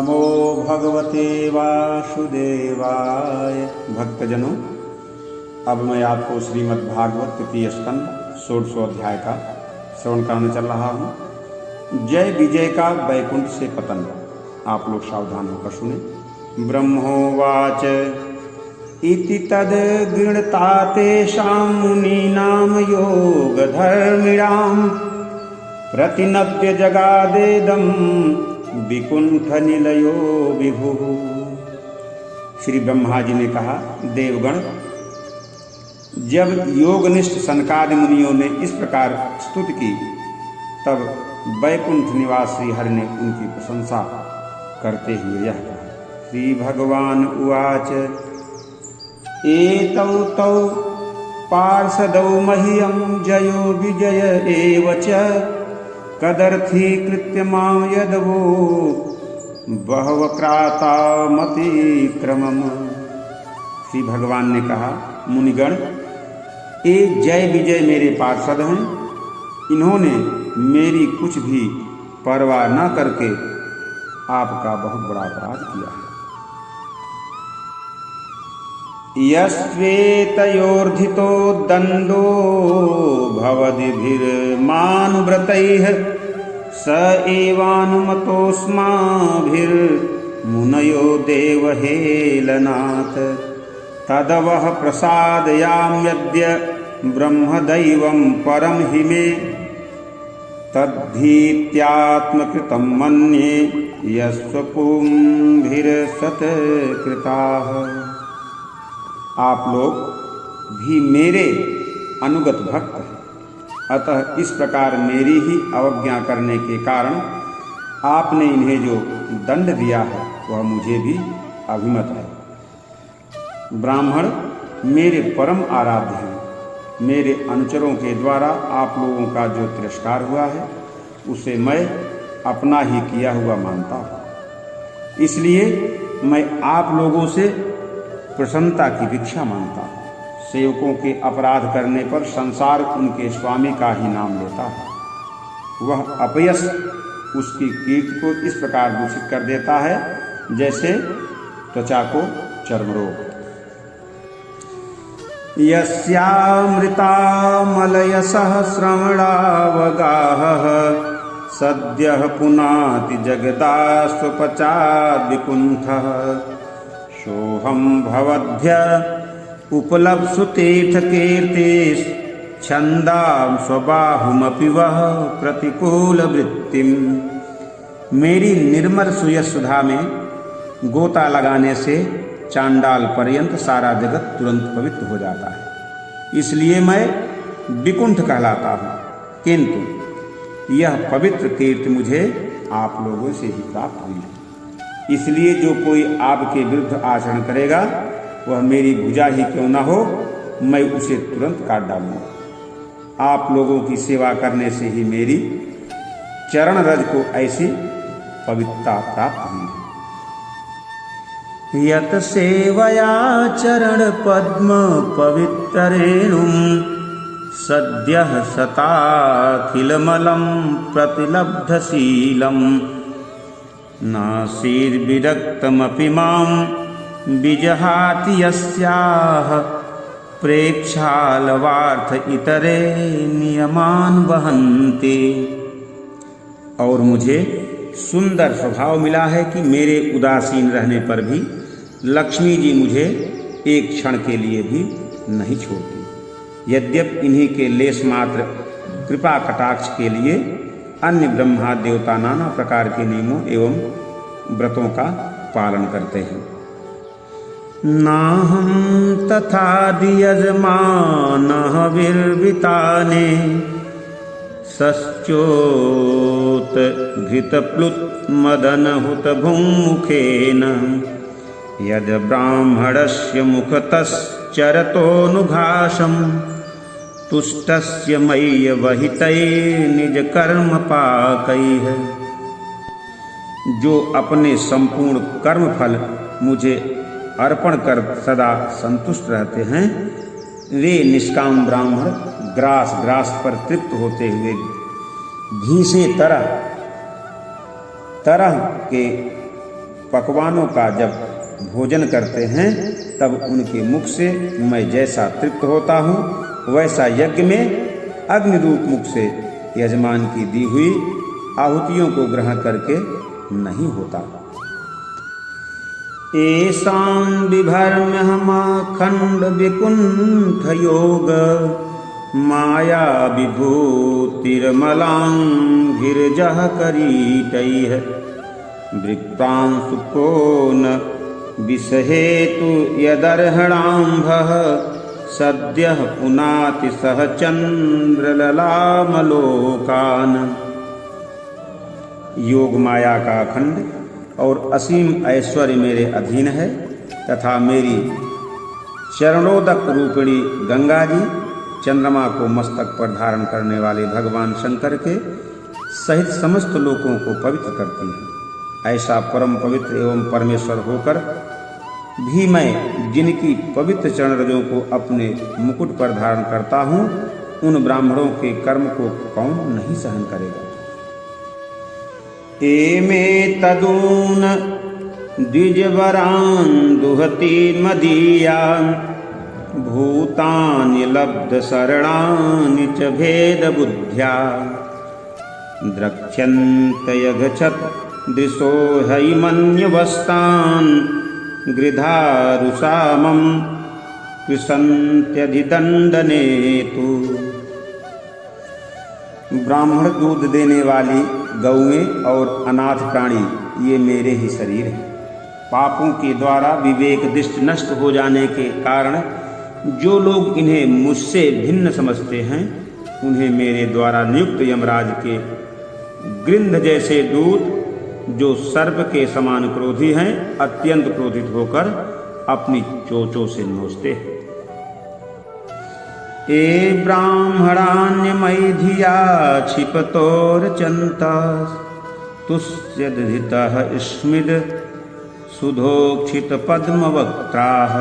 नमो भगवते वासुदेवाय। भक्तजनों, अब मैं आपको श्रीमद् भागवत तृतीय स्कंद 16वां अध्याय का श्रवण कराने चल रहा हूँ। जय विजय का वैकुंठ से पतन। आप लोग सावधान होकर सुने। ब्रह्मोवाच इति तद गृणता तेषां मुनीनां योगधर्मिणां प्रतिनप्य जगादेदं विकुंठ निलयो विभु। श्री ब्रह्मा जी ने कहा, देवगण, जब योगनिष्ठ सनकादि मुनियों ने इस प्रकार स्तुति की, तब वैकुंठ निवासी हरि ने उनकी प्रशंसा करते हुए यह कहा। श्री भगवान उवाच एतौ तौ पार्षदौ मह्यं जयो विजय एव च कदर्थीकृत्य मां यदवो बहवक्रातामतिक्रमम्। श्री भगवान ने कहा, मुनिगण, ये जय विजय मेरे पार्षद हैं। इन्होंने मेरी कुछ भी परवाह न करके आपका बहुत बड़ा अपराध किया है। यस्वेतयोर्धितो दंडो भवद्भिर्मानुव्रतैः स एवानुमतोऽस्माभिर्मुनयो देवहेलनात् तदवः प्रसादयाम्यद्य ब्रह्मदैवं परं हि मे तद्धीत्यात्मकृतं मन्ये यस्वपुंभिर्सत्कृताः। आप लोग भी मेरे अनुगत भक्त हैं, अतः इस प्रकार मेरी ही अवज्ञा करने के कारण आपने इन्हें जो दंड दिया है वह मुझे भी अभिमत है। ब्राह्मण मेरे परम आराध्य हैं। मेरे अनुचरों के द्वारा आप लोगों का जो तिरस्कार हुआ है उसे मैं अपना ही किया हुआ मानता हूँ। इसलिए मैं आप लोगों से प्रसन्नता की भिक्षा मांगता हूँ। सेवकों के अपराध करने पर संसार उनके स्वामी का ही नाम लेता है। वह अपयश उसकी कीर्ति को इस प्रकार दूषित कर देता है जैसे त्वचा को चर्मरोग। यस्यामृतामलयसः श्रवणावगाहः सद्यः पुनाति जगदास्वपचाद्विकुण्ठः सोऽहं भवद्भ्य उपलप्सु तीर्थकीर्तिश्छन्दां स्वबाहुमपि वः प्रतिकूलवृत्तिम्। मेरी निर्मल सुयश सुधा में गोता लगाने से चांडाल पर्यंत सारा जगत तुरंत पवित्र हो जाता है, इसलिए मैं विकुंठ कहलाता हूँ। किंतु यह पवित्र कीर्ति मुझे आप लोगों से ही प्राप्त हुई है। इसलिए जो कोई आपके विरुद्ध आचरण करेगा वह मेरी भुजा ही क्यों न हो, मैं उसे तुरंत काट डालूंगा। आप लोगों की सेवा करने से ही मेरी चरण रज को ऐसी पवित्रता प्राप्त हुई है। यत सेवया चरण पद्म पवित्रेणुं सद्यः सताखिलमलं प्रतिलब्धशीलम् नासीर्विरक्तमपि मां विजहाति यस्याः प्रेक्षालवार्थ इतरे नियमान वहन्ति। और मुझे सुंदर स्वभाव मिला है कि मेरे उदासीन रहने पर भी लक्ष्मी जी मुझे एक क्षण के लिए भी नहीं छोड़ती। यद्यपि इन्हीं के लेश मात्र कृपा कटाक्ष के लिए अन्य ब्रह्मा देवता नाना प्रकार के नियमों एवं व्रतों का पालन करते हैं। नाहं तथादियजमानः विर्विताने सश्चोत घृतप्लुत मदनहुत भुङ्मुखेन यद ब्राह्मणस्य मुखतश्चरतोऽनुघासं तुष्टस्य मय्य वहितैर्निज कर्म पाकैः। जो अपने संपूर्ण कर्म फल मुझे अर्पण कर सदा संतुष्ट रहते हैं, वे निष्काम ब्राह्मण ग्रास ग्रास पर तृप्त होते हुए घी से तरह तरह के पकवानों का जब भोजन करते हैं तब उनके मुख से मैं जैसा तृप्त होता हूँ वैसा यज्ञ में अग्नि रूप मुख से यजमान की दी हुई आहुतियों को ग्रहण करके नहीं होता। एषां बिभर्म्यहमाखण्ड विकुण्ठ योग माया विभूतिर्मलां गिरिजः करीटैः वृक्तांशुको न विषहेतु यदर्हणाम्भः सद्यः पुनाति सह चन्द्रललामलोकान्। योग माया का अखंड और असीम ऐश्वर्य मेरे अधीन है तथा मेरी चरणोदक रूपिणी गंगा जी चंद्रमा को मस्तक पर धारण करने वाले भगवान शंकर के सहित समस्त लोकों को पवित्र करती है। ऐसा परम पवित्र एवं परमेश्वर होकर भी मैं जिनकी पवित्र चरण रजों को अपने मुकुट पर धारण करता हूँ उन ब्राह्मणों के कर्म को कौन नहीं सहन करेगा। एमे तदून द्विजवरान् दुहति मदीयान् भूतानि लब्ध शरणानि च भेद बुद्ध्या द्रक्ष्यन्त यगच्छत् दृशो हैमन्यवस्तान् गृधारुषामं कृषन्त्यधिदण्डनेतु। ब्राह्मण दूध देने वाली गौएं और अनाथ प्राणी ये मेरे ही शरीर हैं। पापों के द्वारा विवेक दृष्टि नष्ट हो जाने के कारण जो लोग इन्हें मुझसे भिन्न समझते हैं उन्हें मेरे द्वारा नियुक्त यमराज के गृध्र जैसे दूत जो सर्प के समान क्रोधी हैं अत्यंत क्रोधित होकर अपनी चोंचों से नोचते हैं। ए ब्राह्मणान्यमयि धिया क्षिपतोरचन्ता तुष्यदधितः स्मिद सुधोक्षित पद्मवक्त्राः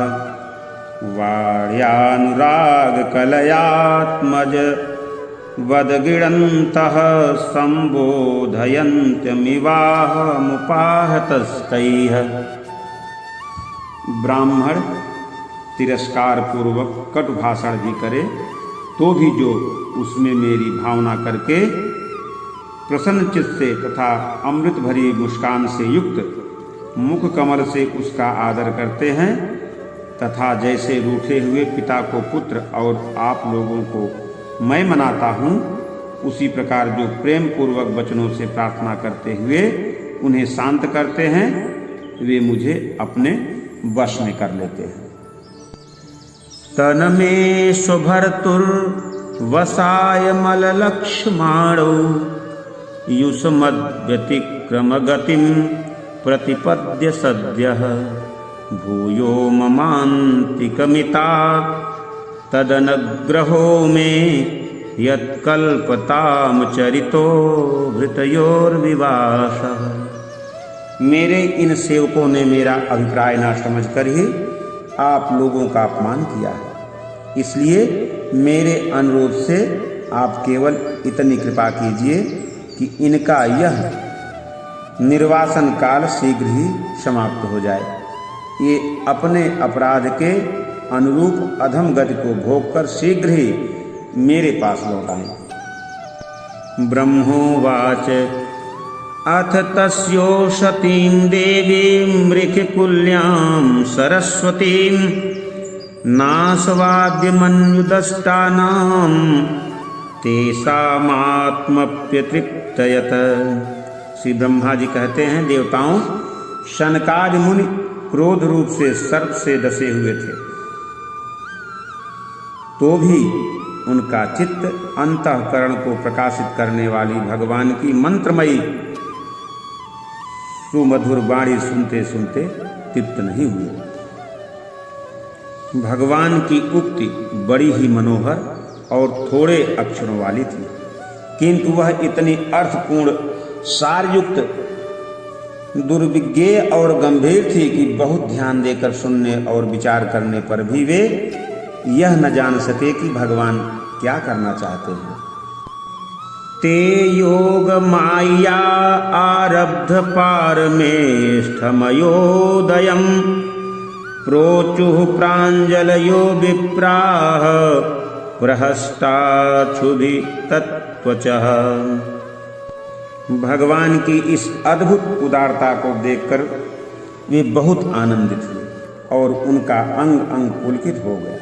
वाण्यानुरागकलयात्मज वदगिडन्तः सम्बोधयन्त्यमिवाहमुपाहतस्तैः। ब्राह्मण तिरस्कार पूर्वक कटु भाषण भी करे तो भी जो उसमें मेरी भावना करके प्रसन्न चित्त से तथा अमृत भरी मुस्कान से युक्त मुख कमल से उसका आदर करते हैं तथा जैसे रूठे हुए पिता को पुत्र और आप लोगों को मैं मनाता हूँ उसी प्रकार जो प्रेम पूर्वक वचनों से प्रार्थना करते हुए उन्हें शांत करते हैं वे मुझे अपने वश में कर लेते हैं। तनमे स्वभर्तुर्वसाय मललक्ष्माणौ युष्मद्व्यतिक्रमगतिं प्रतिपद्य सद्यः भूयो ममान्तिकमिता तदनग्रहो मे यत्कल्पताम चरितो भृतयोर्विवासः। मेरे इन सेवकों ने मेरा अभिप्राय न समझकर ही आप लोगों का अपमान किया है, इसलिए मेरे अनुरोध से आप केवल इतनी कृपा कीजिए कि इनका यह निर्वासन काल शीघ्र ही समाप्त हो जाए। ये अपने अपराध के अनुरूप अधम गति को भोगकर शीघ्र ही मेरे पास लौट आए। ब्रह्मोवाच अथ तस्योषतीं देवीं मृखकुल्यां सरस्वतीं नाशवाद्यमन्युदष्टानां तेषामात्मप्यतृप्तयत। श्री ब्रह्मा जी कहते हैं, देवताओं, शनकादि मुनि क्रोध रूप से सर्प से डसे हुए थे तो भी उनका चित्त अंतःकरण को प्रकाशित करने वाली भगवान की मंत्रमयी सुमधुर वाणी सुनते सुनते तृप्त नहीं हुए। भगवान की उक्ति बड़ी ही मनोहर और थोड़े अक्षरों वाली थी, किंतु वह इतनी अर्थपूर्ण, सारयुक्त, दुर्विज्ञेय और गंभीर थी कि बहुत ध्यान देकर सुनने और विचार करने पर भी वे यह न जान सके कि भगवान क्या करना चाहते हैं। ते योग माया आरब्ध पारमेष्ठमयोदयम् प्रोचुः प्राञ्जलयो विप्राः प्रहस्ताच्छुभि तत्त्वचः। भगवान की इस अद्भुत उदारता को देखकर वे बहुत आनंदित हुए और उनका अंग अंग पुलकित हो गया।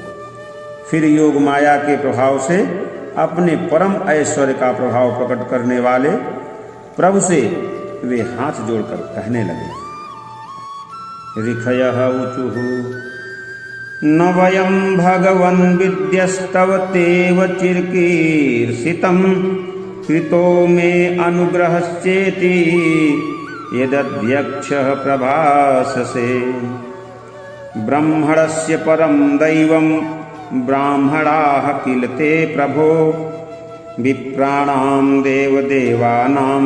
फिर योग माया के प्रभाव से अपने परम ऐश्वर्य का प्रभाव प्रकट करने वाले प्रभु से वे हाथ जोड़कर कहने लगे, ऋषयः ऊचुः न वयं भगवन् विद्यस्तव तेव चिर्कीर्षितं कृतो मे अनुग्रहश्चेति यदध्यक्षः प्रभाससे। ब्रह्मणस्य परं दैवं ब्राह्मणाः किल ते प्रभो विप्राणां देवदेवानां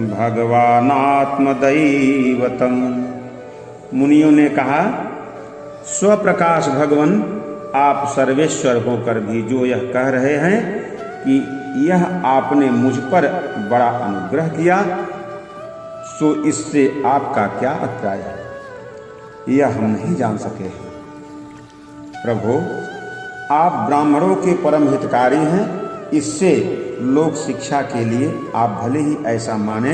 भगवानात्मदैवतम्। मुनियों ने कहा, स्वप्रकाश भगवन आप सर्वेश्वर होकर भी जो यह कह रहे हैं कि यह आपने मुझ पर बड़ा अनुग्रह किया, सो इससे आपका क्या अभिप्राय है, यह हम नहीं जान सके हैं। प्रभु, आप ब्राह्मणों के परम हितकारी हैं, इससे लोक शिक्षा के लिए आप भले ही ऐसा माने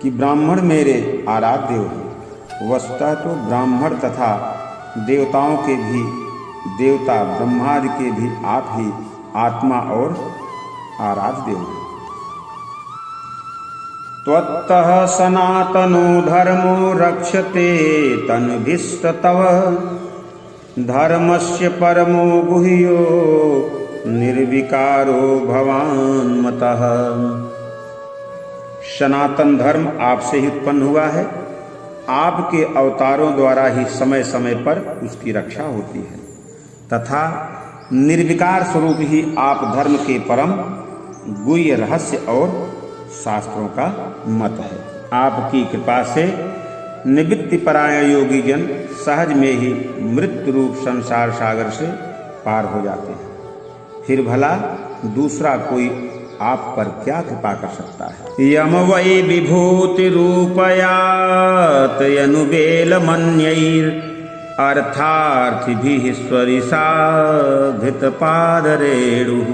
कि ब्राह्मण मेरे आराध्य हैं। वस्तुतः तो ब्राह्मण तथा देवताओं के भी देवता ब्रह्मादि के भी आप ही आत्मा और आराध्य हैं। त्वत्तः सनातनो धर्मो रक्षते तन्भिस्तव धर्मस्य परमो गुह्यो निर्विकारो भवान् मतः। सनातन धर्म आपसे ही उत्पन्न हुआ है, आपके अवतारों द्वारा ही समय समय पर उसकी रक्षा होती है तथा निर्विकार स्वरूप ही आप धर्म के परम गुह्य रहस्य और शास्त्रों का मत है। आपकी कृपा से निवृत्ति परायण योगी जन सहज में ही मृत्यु रूप संसार सागर से पार हो जाते हैं। फिर भला दूसरा कोई आप पर क्या कृपा कर सकता है। यम वै विभूति रूपयात यनुबेलमन्यैर् अर्थार्थिभिः स्वरिषा घृतपादरेणुः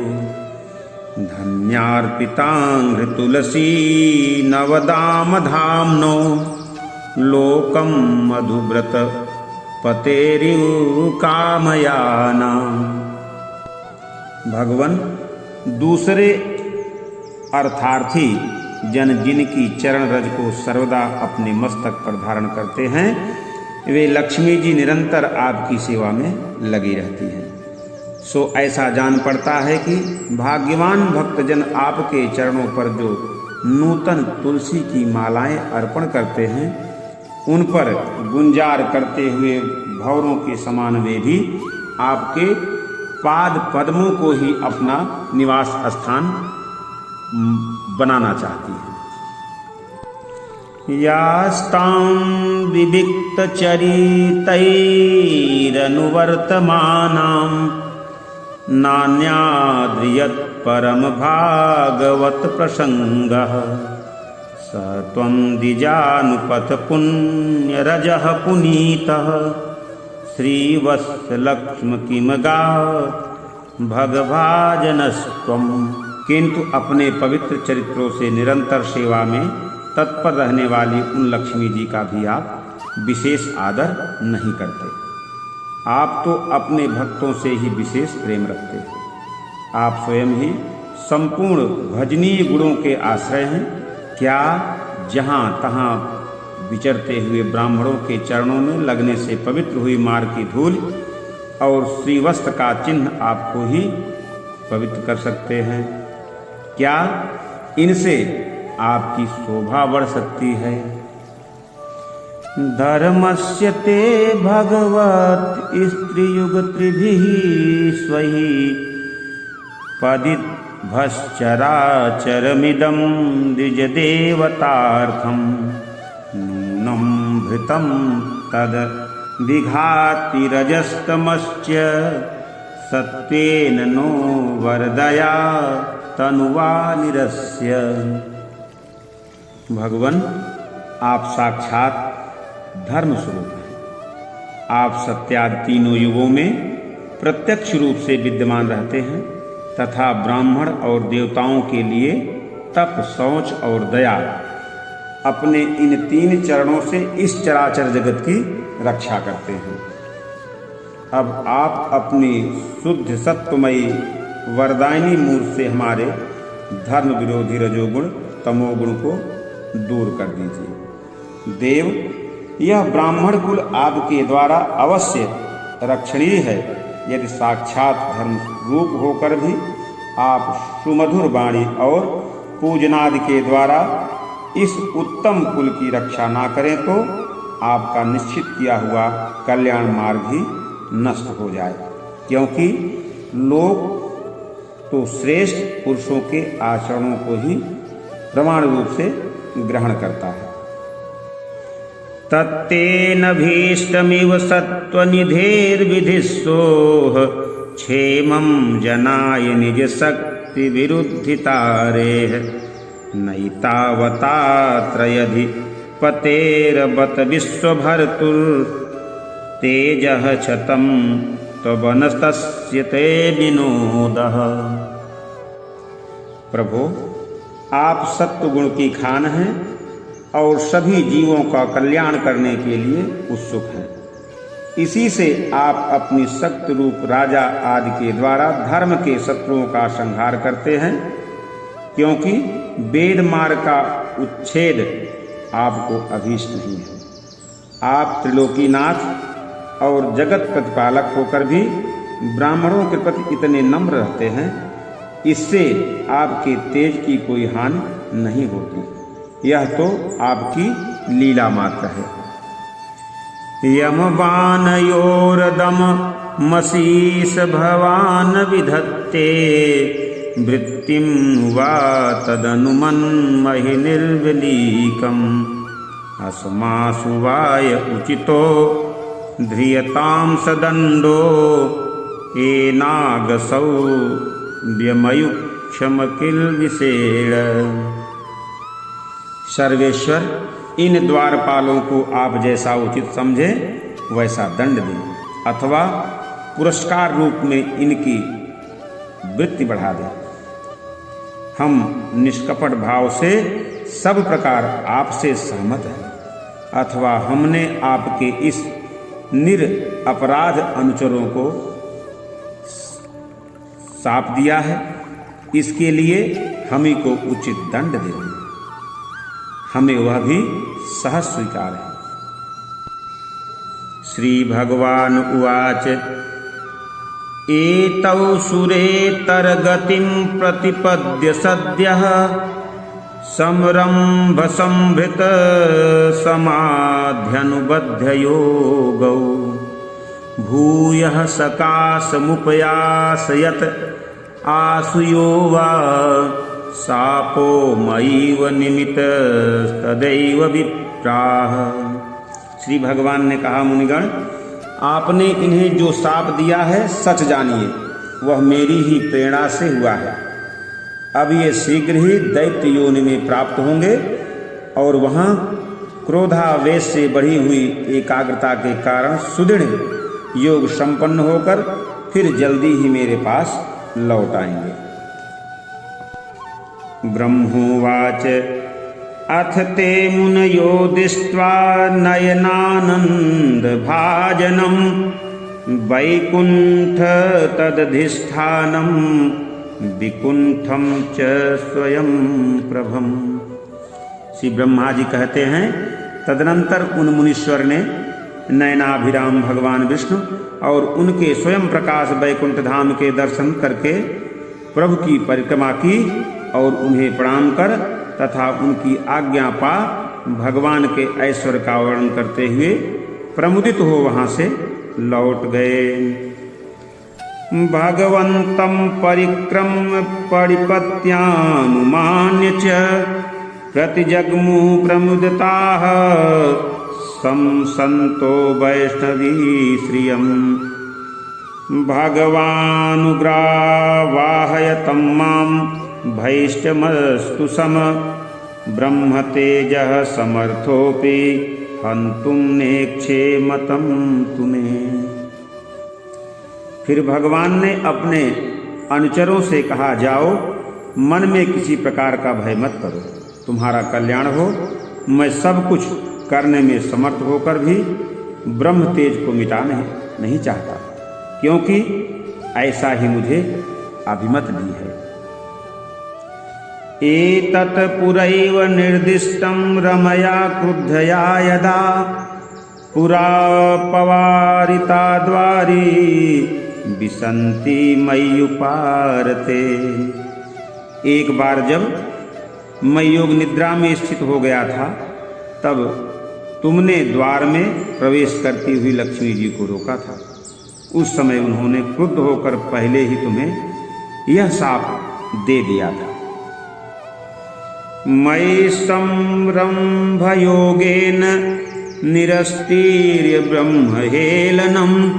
धन्यार्पिताङ्घ्रितुलसी नवदामधाम्नो लोकं मधुव्रत पतेरिकामयानाम्। भगवन, दूसरे अर्थार्थी जन जिनकी चरण रज को सर्वदा अपने मस्तक पर धारण करते हैं, वे लक्ष्मी जी निरंतर आपकी सेवा में लगी रहती हैं। सो ऐसा जान पड़ता है कि भाग्यवान भक्तजन आपके चरणों पर जो नूतन तुलसी की मालाएं अर्पण करते हैं, उन पर गुंजार करते हुए भंवरों के समान वे भी आपके पाद पद्मों को ही अपना निवास स्थान बनाना चाहती है। यास्तां विविक्तचरितैरनुवर्तमानां नान्याद्रियत् परम भागवत प्रसंगः स त्वं द्विजानुपथ पुण्यरजः पुनीतः श्रीवत्सलक्ष्म किमगा भगभाजनस्त्वम्। किंतु अपने पवित्र चरित्रों से निरंतर सेवा में तत्पर रहने वाली उन लक्ष्मी जी का भी आप विशेष आदर नहीं करते। आप तो अपने भक्तों से ही विशेष प्रेम रखते हैं। आप स्वयं ही संपूर्ण भजनीय गुणों के आश्रय हैं। क्या जहाँ तहाँ विचरते हुए ब्राह्मणों के चरणों में लगने से पवित्र हुई मार की धूल और श्रीवस्त्र का चिन्ह आपको ही पवित्र कर सकते हैं? क्या इनसे आपकी शोभा बढ़ सकती है? धर्मस्य ते भगवत स्त्रियुगत्रिभिः स्वहि पदित भश्चराचरमिदं द्विजदेवतार्थं नूनं भृतं तद विघाति रजस्तमश्च सत्वेन नो वरदया तनुवा निरस्य। भगवान, आप साक्षात धर्म स्वरूप हैं। आप सत्यादि तीनों युगों में प्रत्यक्ष रूप से विद्यमान रहते हैं तथा ब्राह्मण और देवताओं के लिए तप, शौच और दया अपने इन 3 चरणों से इस चराचर जगत की रक्षा करते हैं। अब आप अपनी शुद्ध सत्वमयी वरदायिनी मूर्ति से हमारे धर्म विरोधी रजोगुण तमोगुण को दूर कर दीजिए। देव, यह ब्राह्मण कुल आपके द्वारा अवश्य रक्षणीय है। यदि साक्षात धर्म रूप होकर भी आप सुमधुर वाणी और पूजनादि के द्वारा इस उत्तम कुल की रक्षा ना करें तो आपका निश्चित किया हुआ कल्याण मार्ग ही नष्ट हो जाए, क्योंकि लोग तो श्रेष्ठ पुरुषों के आचरणों को ही प्रमाण रूप से ग्रहण करता है। तत्तेन भीष्टमिव सत्त्वनिधेर्विधिस्सोह क्षेमं जनाय निज शक्ति विरुद्धितारेः नैतावतात्र यदि पतेरबत विश्वभर्तुर्तेजः क्षतं त्वबनस्तस्य ते विनोदः। प्रभो, आप सत्वगुण की खान हैं और सभी जीवों का कल्याण करने के लिए उत्सुक हैं। इसी से आप अपनी शक्ति रूप राजा आदि के द्वारा धर्म के शत्रुओं का संहार करते हैं, क्योंकि वेद मार्ग का उच्छेद आपको अभीष्ट नहीं है। आप त्रिलोकीनाथ और जगत प्रतिपालक होकर भी ब्राह्मणों के प्रति इतने नम्र रहते हैं, इससे आपके तेज की कोई हानि नहीं होती। यह तो आपकी लीला मात्र है। यमवानयोरदम मशीष भवान विधत्ते वृत्तिं वा तदनुमन्महि निर्वलीकम् अस्मासु वाय उचितो ध्रियतां सदण्डो एनागसौ व्यमयुक्षम किल विषेण। सर्वेश्वर, इन द्वारपालों को आप जैसा उचित समझे वैसा दंड दें अथवा पुरस्कार रूप में इनकी वृत्ति बढ़ा दें। हम निष्कपट भाव से सब प्रकार आपसे सहमत हैं, अथवा हमने आपके इस निरपराध अनुचरों को साप दिया है, इसके लिए हम ही को उचित दंड दें। हमें वह भी सहज स्वीकार है। श्री भगवान उवाच एतौ सुरेतरगतिं प्रतिपद्य सद्यः समरम्भ संभृत समाध्यनुबध्य योगौ भूयः सकाशमुपयासयत् आसुयो वा सापो मयीव निमित्तस्तदैव विप्राः। श्री भगवान ने कहा, मुनिगण, आपने इन्हें जो शाप दिया है सच जानिए, वह मेरी ही प्रेरणा से हुआ है। अब ये शीघ्र ही दैत्य योनि में प्राप्त होंगे और वहाँ क्रोधावेश से बढ़ी हुई एकाग्रता के कारण सुदृढ़ योग संपन्न होकर फिर जल्दी ही मेरे पास लौट आएंगे। ब्रह्मोवाच अथ ते मुनयो दृष्ट्वा नयनानन्दभाजनं वैकुण्ठ तदधिष्ठानं विकुण्ठं च स्वयं प्रभम। श्री ब्रह्मा जी कहते हैं, तदनंतर उन मुनीश्वर ने नयनाभिराम भगवान विष्णु और उनके स्वयं प्रकाश वैकुंठ धाम के दर्शन करके प्रभु की परिक्रमा की और उन्हें प्रणाम कर तथा उनकी आज्ञा पा भगवान के ऐश्वर्य का वर्णन करते हुए प्रमुदित हो वहाँ से लौट गए। भगवन्तं परिक्रम्य परिपत्यानुमान्य च प्रतिजग्मुः प्रमुदिताः संसन्तो वैष्णवी श्रियम् भगवानुग्रावाहयतं मां भैष्टमस्तु सम ब्रह्म तेजः समर्थोपि हन्तुं नेक्षेमतं तुम्हें। फिर भगवान ने अपने अनुचरों से कहा, जाओ, मन में किसी प्रकार का भय मत करो, तुम्हारा कल्याण हो। मैं सब कुछ करने में समर्थ होकर भी ब्रह्म तेज को मिटाना नहीं चाहता, क्योंकि ऐसा ही मुझे अभिमत दी है। एतत् पुरैव निर्दिष्टं रमया क्रुद्धया यदा पुरा पवारिता द्वारी विसन्ति मय्युपारते। एक बार जब मैं योग निद्रा में स्थित हो गया था, तब तुमने द्वार में प्रवेश करती हुई लक्ष्मी जी को रोका था। उस समय उन्होंने क्रुद्ध होकर पहले ही तुम्हें यह शाप दे दिया था। मयि संरम्भ योगेन निरस्तीर्य ब्रह्म हेलनम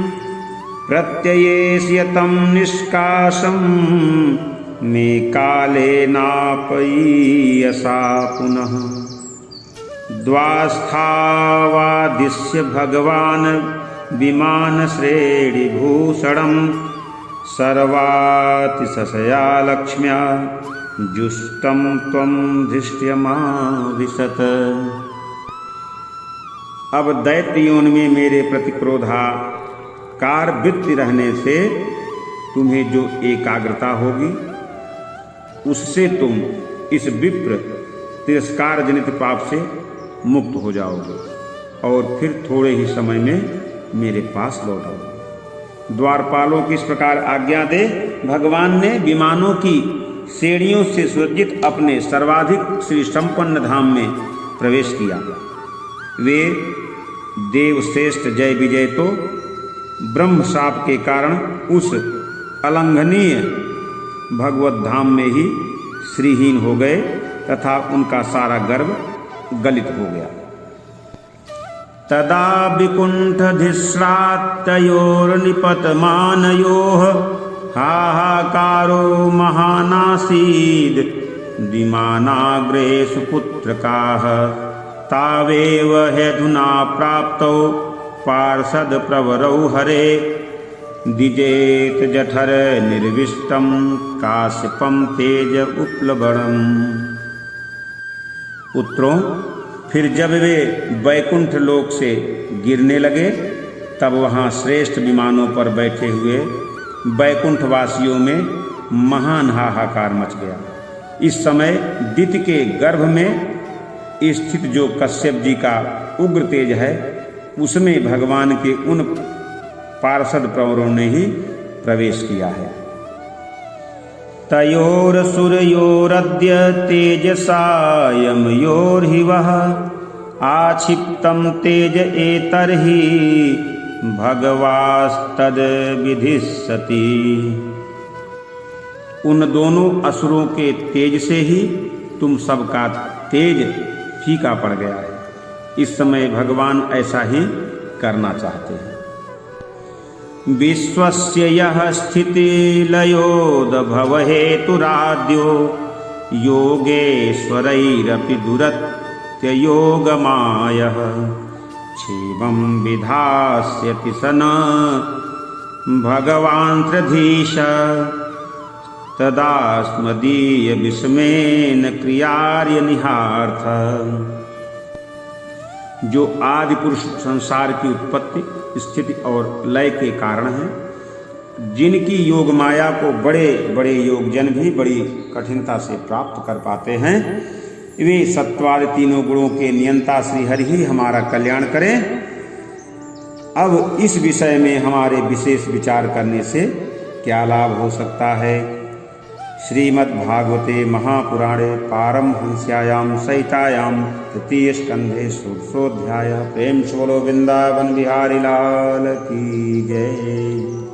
प्रत्ययेष्यतं निष्कासं मे काले नापयीयसा पुनः। द्वास्थावादिश्य भगवान् विमानश्रेणिभूषणं सर्वातिशया लक्ष्म्या जुष्टं त्वं धृष्ट्यमाविशत्। अब दैत्य योनि में मेरे प्रति क्रोधाकार वृत्ति रहने से तुम्हें जो एकाग्रता होगी, उससे तुम इस विप्र तिरस्कार जनित पाप से मुक्त हो जाओगे और फिर थोड़े ही समय में मेरे पास लौट आओगे। द्वारपालों की इस प्रकार आज्ञा दे भगवान ने विमानों की श्रेणियों से सुसज्जित अपने सर्वाधिक श्री संपन्न धाम में प्रवेश किया। वे देवश्रेष्ठ जय विजय तो ब्रह्म शाप के कारण उस अलंघनीय भगवत धाम में ही श्रीहीन हो गए तथा उनका सारा गर्व गलित हो गया। तदा विकुंठधिस्रात्तयोर्निपतमानयोः हाहाकारो महानासीद विमानाग्रेषु पुत्रकाः तावेव हेधुना प्राप्तौ पार्षद प्रवरौ हरे दिजेत जठर निर्विष्टं काश्यपं तेज उपलबणम्। पुत्रों, फिर जब वे वैकुंठ लोक से गिरने लगे, तब वहाँ श्रेष्ठ विमानों पर बैठे हुए वैकुंठवासियों में महान हाहाकार मच गया। इस समय दिति के गर्भ में स्थित जो कश्यप जी का उग्र तेज है, उसमें भगवान के उन पार्षद प्रवरों ने ही प्रवेश किया है। तयोरसुरयोरद्य तेजसायमयोर्हिवः आक्षिप्तं तेज एतर्हि भगवास्तद विधिस्सति। उन दोनों असुरों के तेज से ही तुम सबका तेज फीका पड़ गया है। इस समय भगवान ऐसा ही करना चाहते हैं। विश्वस्य यः स्थितिलयोद्भव हेतुराद्यो योगेश्वरैरपि दुरत्ययोगमायः क्षेमं विधास्यति स न भगवान् त्र्यधीश तदास्मदीय विस्मेन क्रियार्य निहार्थ। जो आदि पुरुष संसार की उत्पत्ति, स्थिति और लय के कारण हैं, जिनकी योग माया को बड़े बड़े योगजन भी बड़ी कठिनता से प्राप्त कर पाते हैं, वे सत्वादि तीनों गुणों के नियंता श्री हरि ही हमारा कल्याण करें। अब इस विषय में हमारे विशेष विचार करने से क्या लाभ हो सकता है? श्रीमद्भागवते महापुराणे पारमहंस्यायां सहितायां तृतीय स्कंधे षोडशोऽध्यायः। प्रेम से बोलो वृंदावन बिहारी लाल की जय।